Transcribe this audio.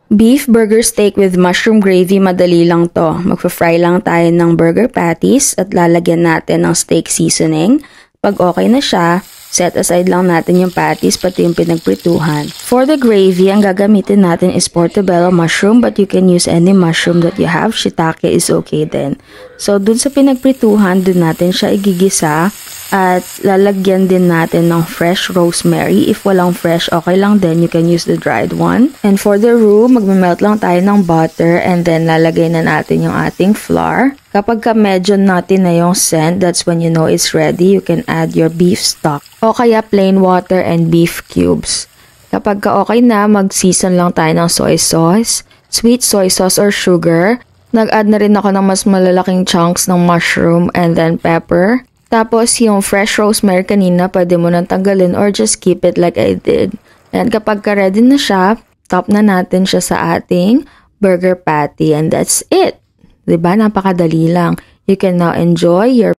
Beef burger steak with mushroom gravy, madali lang to. Magpa-fry lang tayo ng burger patties at lalagyan natin ng steak seasoning. Pag okay na siya, set aside lang natin yung patties pati yung pinagprituhan. For the gravy, ang gagamitin natin is portobello mushroom, but you can use any mushroom that you have. Shiitake is okay din. So dun sa pinagprituhan, dun natin siya igigisa at lalagyan din natin ng fresh rosemary. If walang fresh, okay lang din. You can use the dried one. And for the roux, magme-melt lang tayo ng butter and then lalagay na natin yung ating flour. Kapag medyo nutty na yung scent, that's when you know it's ready. You can add your beef stock o kaya plain water and beef cubes. Kapag okay na, mag-season lang tayo ng soy sauce, sweet soy sauce or sugar. Nag-add na rin ako ng mas malalaking chunks ng mushroom and then pepper. Tapos yung fresh rosemary kanina, pwede mo nang tanggalin or just keep it like I did. And kapag ready na siya, top na natin siya sa ating burger patty and that's it. Diba? Napakadali lang. You can now enjoy your